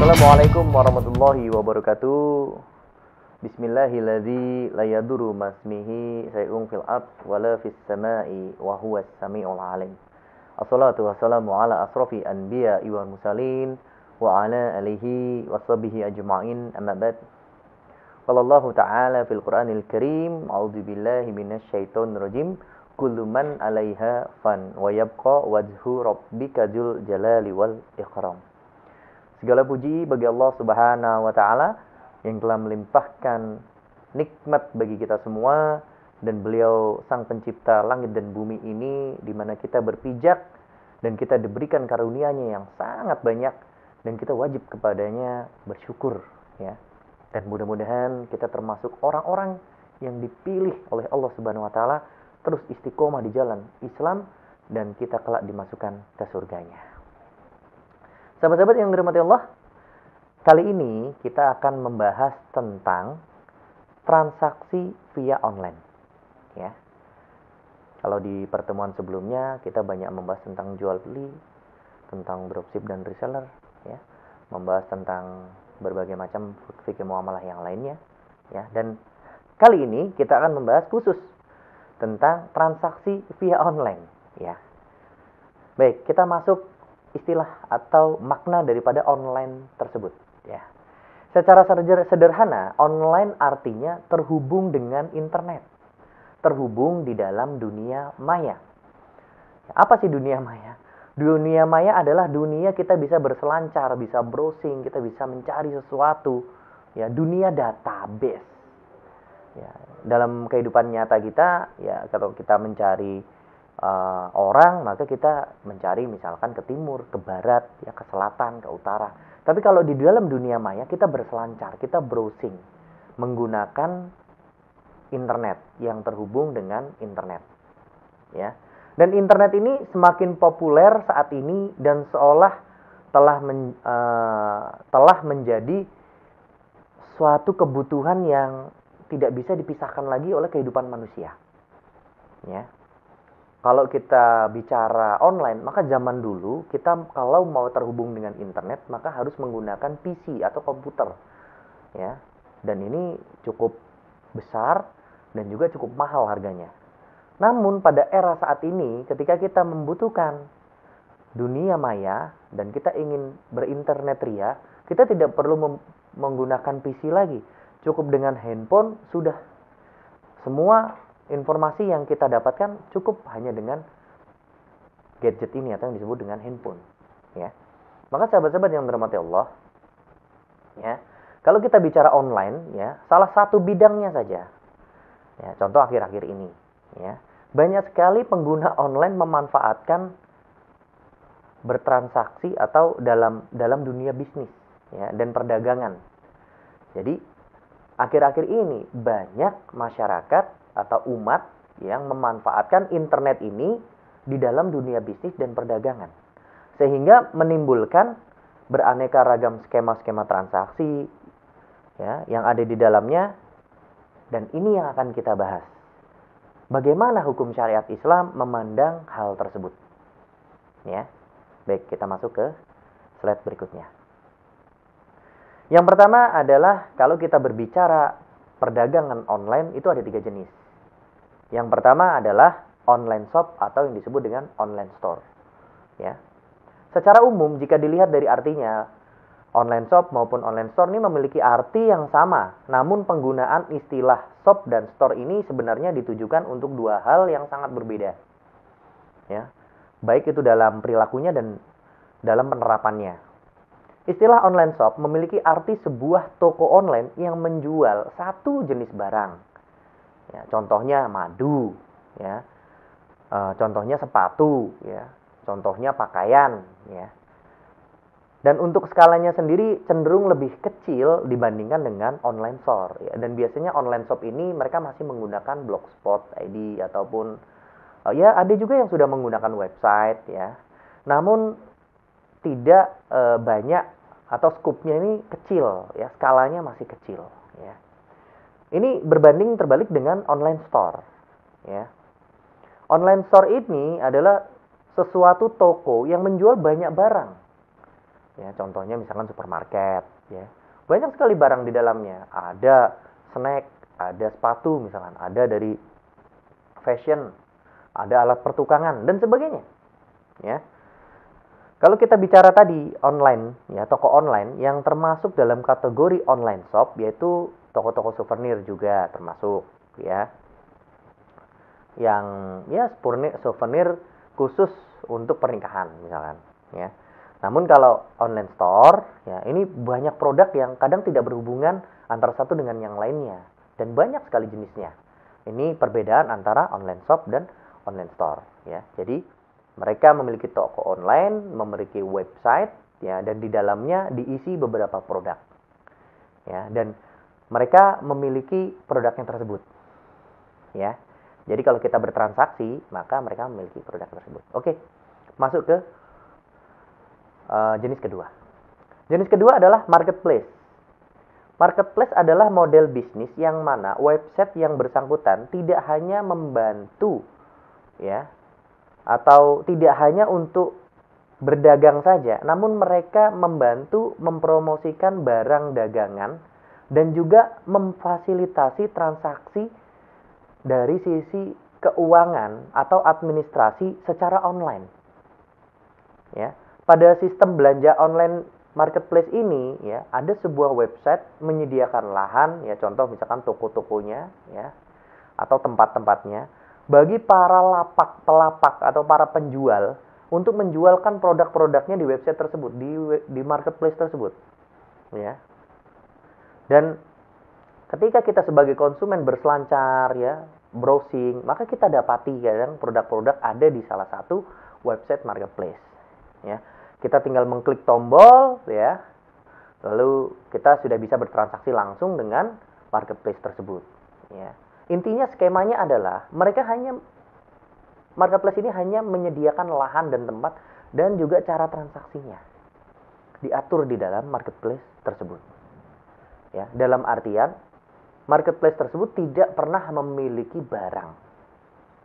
Assalamualaikum warahmatullahi wabarakatuh. Bismillahilladzi la yadurru masmihi syai'un fil ard wala fis sama'i wa huwas samiul alim. Assalatu wassalamu ala asrafi anbiya'i wal mursalin wa ala alihi washabihi ajma'in, amma ba'd. Qala Allah ta'ala fil Qur'anil Karim, a'udzu billahi minasy syaithanir rajim. Kullu man 'alaiha fan wa yabqa wajhu rabbika dzul jalali wal ikram. Segala puji bagi Allah Subhanahu wa taala yang telah melimpahkan nikmat bagi kita semua, dan beliau sang pencipta langit dan bumi ini, di mana kita berpijak dan kita diberikan karunia-Nya yang sangat banyak, dan kita wajib kepadanya bersyukur, ya. Dan mudah-mudahan kita termasuk orang-orang yang dipilih oleh Allah Subhanahu wa taala terus istiqomah di jalan Islam, dan kita kelak dimasukkan ke surganya. Sahabat-sahabat yang dirahmati Allah, kali ini kita akan membahas tentang transaksi via online, ya. Kalau di pertemuan sebelumnya kita banyak membahas tentang jual beli, tentang dropship dan reseller, ya, membahas tentang berbagai macam fikih muamalah yang lainnya, ya. Dan kali ini kita akan membahas khusus tentang transaksi via online, ya. Baik, kita masuk istilah atau makna daripada online tersebut, ya. Secara sederhana, online artinya terhubung dengan internet, terhubung di dalam dunia maya. Apa sih dunia maya? Dunia maya adalah dunia kita bisa berselancar, bisa browsing, kita bisa mencari sesuatu, ya, dunia database. Ya, dalam kehidupan nyata kita, ya, kalau kita mencari orang, maka kita mencari misalkan ke timur, ke barat, ya, ke selatan, ke utara. Tapi kalau di dalam dunia maya kita berselancar, kita browsing menggunakan internet, yang terhubung dengan internet, ya. Dan internet ini semakin populer saat ini dan seolah telah menjadi suatu kebutuhan yang tidak bisa dipisahkan lagi oleh kehidupan manusia, ya. Kalau kita bicara online, maka zaman dulu kita kalau mau terhubung dengan internet maka harus menggunakan PC atau komputer, ya. Dan ini cukup besar dan juga cukup mahal harganya. Namun pada era saat ini, ketika kita membutuhkan dunia maya dan kita ingin berinternet ria, kita tidak perlu menggunakan PC lagi. Cukup dengan handphone sudah. Semua informasi yang kita dapatkan cukup hanya dengan gadget ini atau yang disebut dengan handphone, ya. Maka sahabat-sahabat yang dirahmati Allah, ya, kalau kita bicara online, ya, salah satu bidangnya saja, ya, contoh akhir-akhir ini, ya, banyak sekali pengguna online memanfaatkan bertransaksi atau dalam dunia bisnis, ya, dan perdagangan. Jadi akhir-akhir ini banyak masyarakat atau umat yang memanfaatkan internet ini di dalam dunia bisnis dan perdagangan, sehingga menimbulkan beraneka ragam skema-skema transaksi, ya, yang ada di dalamnya. Dan ini yang akan kita bahas. Bagaimana hukum syariat Islam memandang hal tersebut, ya. Baik, kita masuk ke slide berikutnya. Yang pertama adalah kalau kita berbicara perdagangan online itu ada 3 jenis. Yang pertama adalah online shop atau yang disebut dengan online store, ya. Secara umum jika dilihat dari artinya, online shop maupun online store ini memiliki arti yang sama, namun penggunaan istilah shop dan store ini sebenarnya ditujukan untuk dua hal yang sangat berbeda, ya. Baik itu dalam perilakunya dan dalam penerapannya. Istilah online shop memiliki arti sebuah toko online yang menjual satu jenis barang. Ya, contohnya madu, ya, contohnya sepatu, ya, contohnya pakaian, ya. Dan untuk skalanya sendiri cenderung lebih kecil dibandingkan dengan online store, ya. Dan biasanya online shop ini mereka masih menggunakan blogspot.id ataupun ya ada juga yang sudah menggunakan website, ya. Namun tidak banyak atau skupnya ini kecil, ya, skalanya masih kecil, ya. Ini berbanding terbalik dengan online store, ya. Online store ini adalah sesuatu toko yang menjual banyak barang, Ya, contohnya misalkan supermarket, ya. Banyak sekali barang di dalamnya. Ada snack, ada sepatu misalkan, ada dari fashion, ada alat pertukangan dan sebagainya. Ya. Kalau kita bicara tadi online, ya toko online yang termasuk dalam kategori online shop yaitu toko-toko souvenir juga termasuk, ya. Yang ya souvenir khusus untuk pernikahan misalkan, ya. Namun kalau online store, ya ini banyak produk yang kadang tidak berhubungan antara satu dengan yang lainnya dan banyak sekali jenisnya. Ini perbedaan antara online shop dan online store, ya. Jadi mereka memiliki toko online, memiliki website, ya, dan di dalamnya diisi beberapa produk, ya. Dan mereka memiliki produknya tersebut, ya. Jadi kalau kita bertransaksi, maka mereka memiliki produk tersebut. Oke, masuk ke jenis kedua. Jenis kedua adalah marketplace. Marketplace adalah model bisnis yang mana website yang bersangkutan tidak hanya membantu, ya, atau tidak hanya untuk berdagang saja, namun mereka membantu mempromosikan barang dagangan dan juga memfasilitasi transaksi dari sisi keuangan atau administrasi secara online. Ya, pada sistem belanja online marketplace ini, ya, ada sebuah website menyediakan lahan, ya, contoh misalkan toko-tokonya, ya, atau tempat-tempatnya bagi para pelapak atau para penjual untuk menjualkan produk-produknya di website tersebut, di marketplace tersebut, ya. Dan ketika kita sebagai konsumen berselancar, ya, browsing, maka kita dapati kadang produk-produk ada di salah satu website marketplace, ya. Kita tinggal mengklik tombol, ya, lalu kita sudah bisa bertransaksi langsung dengan marketplace tersebut, ya. Intinya skemanya adalah marketplace ini hanya menyediakan lahan dan tempat dan juga cara transaksinya diatur di dalam marketplace tersebut. Ya, dalam artian marketplace tersebut tidak pernah memiliki barang.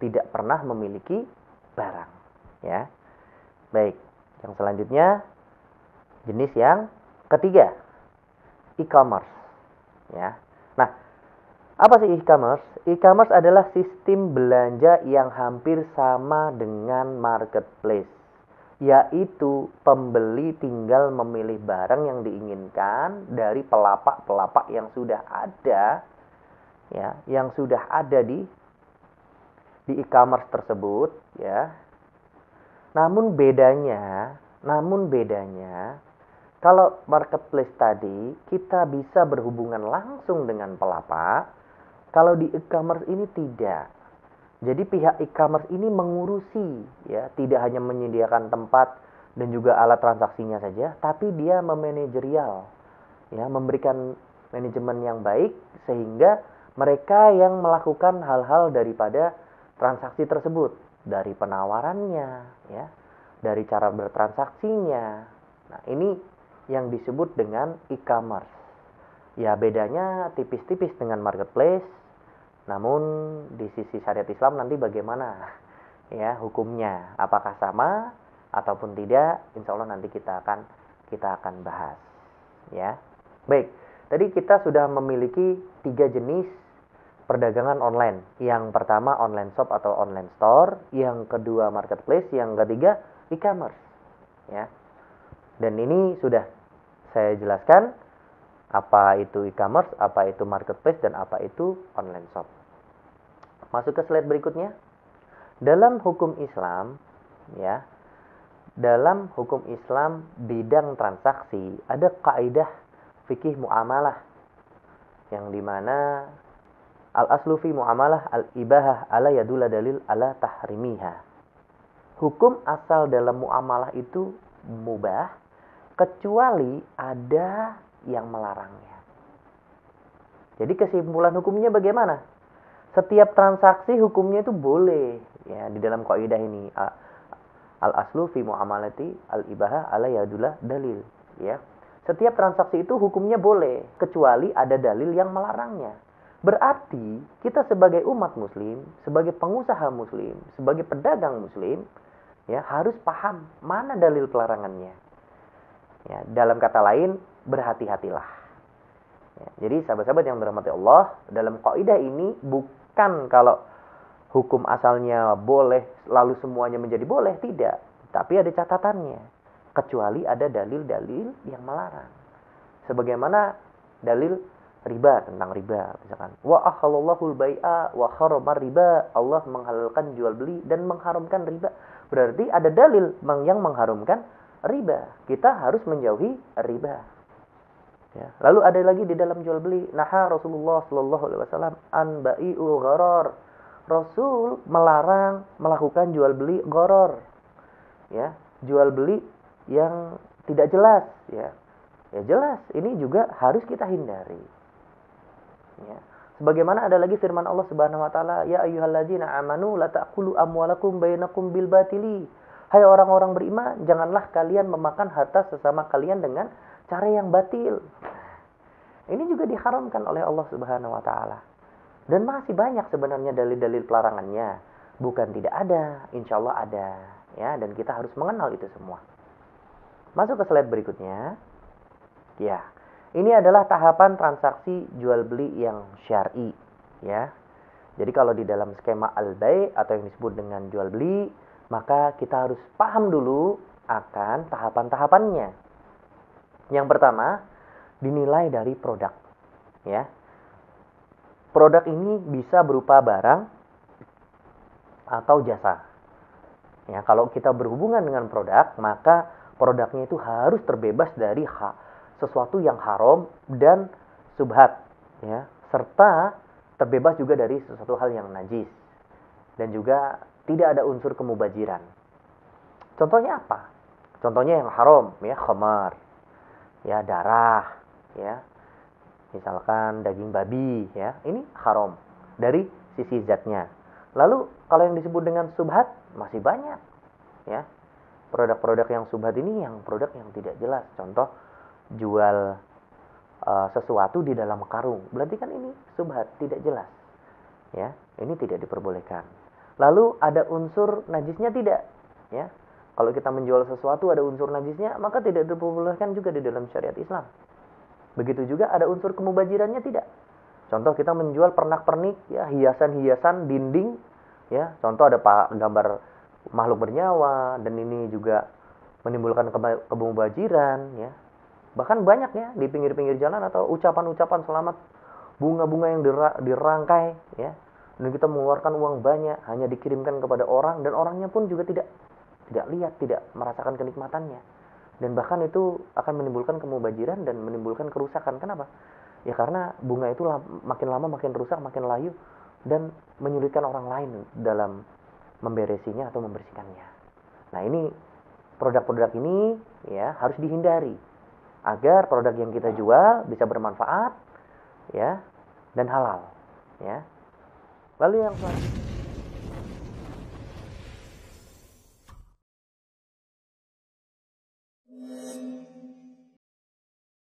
Tidak pernah memiliki barang, ya. Baik, yang selanjutnya jenis yang ketiga, e-commerce, ya. Nah, apa sih e-commerce? E-commerce adalah sistem belanja yang hampir sama dengan marketplace, yaitu pembeli tinggal memilih barang yang diinginkan dari pelapak-pelapak yang sudah ada, ya, yang sudah ada di e-commerce tersebut, ya. Namun bedanya kalau marketplace tadi kita bisa berhubungan langsung dengan pelapak, kalau di e-commerce ini tidak. Jadi pihak e-commerce ini mengurusi, ya, tidak hanya menyediakan tempat dan juga alat transaksinya saja, tapi dia memanajerial, ya, memberikan manajemen yang baik sehingga mereka yang melakukan hal-hal daripada transaksi tersebut, dari penawarannya, ya, dari cara bertransaksinya. Nah, ini yang disebut dengan e-commerce. Ya, bedanya tipis-tipis dengan marketplace. Namun di sisi syariat Islam nanti bagaimana, ya, hukumnya? Apakah sama ataupun tidak? Insya Allah nanti kita akan bahas, ya. Baik, tadi kita sudah memiliki 3 jenis perdagangan online. Yang pertama online shop atau online store, yang kedua marketplace, yang ketiga e-commerce, ya. Dan ini sudah saya jelaskan apa itu e-commerce, apa itu marketplace, dan apa itu online shop. Masuk ke slide berikutnya. Dalam hukum Islam, ya, dalam hukum Islam bidang transaksi ada kaidah fikih muamalah yang dimana al-aslu fi muamalah al-ibahah ala yadullah dalil ala tahrimiha. Hukum asal dalam muamalah itu mubah kecuali ada yang melarangnya. Jadi kesimpulan hukumnya bagaimana? Setiap transaksi hukumnya itu boleh, ya, di dalam kaidah ini al-aslu fi muamalati al-ibahah ala yadullah dalil, ya. Setiap transaksi itu hukumnya boleh kecuali ada dalil yang melarangnya. Berarti kita sebagai umat muslim, sebagai pengusaha muslim, sebagai pedagang muslim, ya, harus paham mana dalil pelarangannya. Ya, dalam kata lain, berhati-hatilah. Ya, jadi sahabat-sahabat yang dirahmati Allah, dalam kaidah ini bukan kalau hukum asalnya boleh, lalu semuanya menjadi boleh, tidak. Tapi ada catatannya. Kecuali ada dalil-dalil yang melarang. Sebagaimana dalil riba, tentang riba misalkan, wa ahallallahu al-bai'a wa harramar riba, Allah menghalalkan jual beli dan mengharamkan riba. Berarti ada dalil yang mengharamkan riba. Kita harus menjauhi riba. Ya. Lalu ada lagi di dalam jual beli, naha Rasulullah sallallahu alaihi wasallam an bai'ul gharar. Rasul melarang melakukan jual beli gharar. Ya, jual beli yang tidak jelas, ya. Ya jelas, ini juga harus kita hindari. Ya. Sebagaimana ada lagi firman Allah Subhanahu wa taala, ya ayyuhalladzina amanu la ta'kulu amwalakum bainakum bil batili. Hai orang-orang beriman, janganlah kalian memakan harta sesama kalian dengan cara yang batil. Ini juga diharamkan oleh Allah Subhanahu wa taala. Dan masih banyak sebenarnya dalil-dalil pelarangannya. Bukan tidak ada, insya Allah ada. Ya, dan kita harus mengenal itu semua. Masuk ke slide berikutnya. Ya, ini adalah tahapan transaksi jual beli yang syar'i, ya. Jadi kalau di dalam skema al-bai' atau yang disebut dengan jual beli, maka kita harus paham dulu akan tahapan-tahapannya. Yang pertama, dinilai dari produk, ya. Produk ini bisa berupa barang atau jasa. Ya, kalau kita berhubungan dengan produk, maka produknya itu harus terbebas dari sesuatu yang haram dan subhat, ya, serta terbebas juga dari sesuatu hal yang najis, dan juga tidak ada unsur kemubajiran. Contohnya apa? Contohnya yang haram, ya, khamar, ya, darah, ya, misalkan daging babi, ya, ini haram dari sisi zatnya. Lalu kalau yang disebut dengan subhat masih banyak, ya, produk-produk yang subhat ini yang produk yang tidak jelas. Contoh, jual sesuatu di dalam karung, berarti kan ini subhat, tidak jelas, ya, ini tidak diperbolehkan. Lalu ada unsur najisnya tidak, ya, kalau kita menjual sesuatu ada unsur najisnya, maka tidak diperbolehkan juga di dalam syariat Islam. Begitu juga ada unsur kemubajirannya tidak. Contoh, kita menjual pernak-pernik, ya, hiasan-hiasan dinding, ya, contoh ada gambar makhluk bernyawa, dan ini juga menimbulkan kemubajiran, ya. Bahkan banyak, ya, di pinggir-pinggir jalan atau ucapan-ucapan selamat, bunga-bunga yang dirangkai, ya, dan kita mengeluarkan uang banyak hanya dikirimkan kepada orang, dan orangnya pun juga tidak lihat, tidak merasakan kenikmatannya, dan bahkan itu akan menimbulkan kemubajiran dan menimbulkan kerusakan. Kenapa? Ya karena bunga itu makin lama makin rusak, makin layu, dan menyulitkan orang lain dalam memberesinya atau membersihkannya. Nah, ini produk-produk ini, ya, harus dihindari agar produk yang kita jual bisa bermanfaat, ya, dan halal, ya. Lalu yang selanjutnya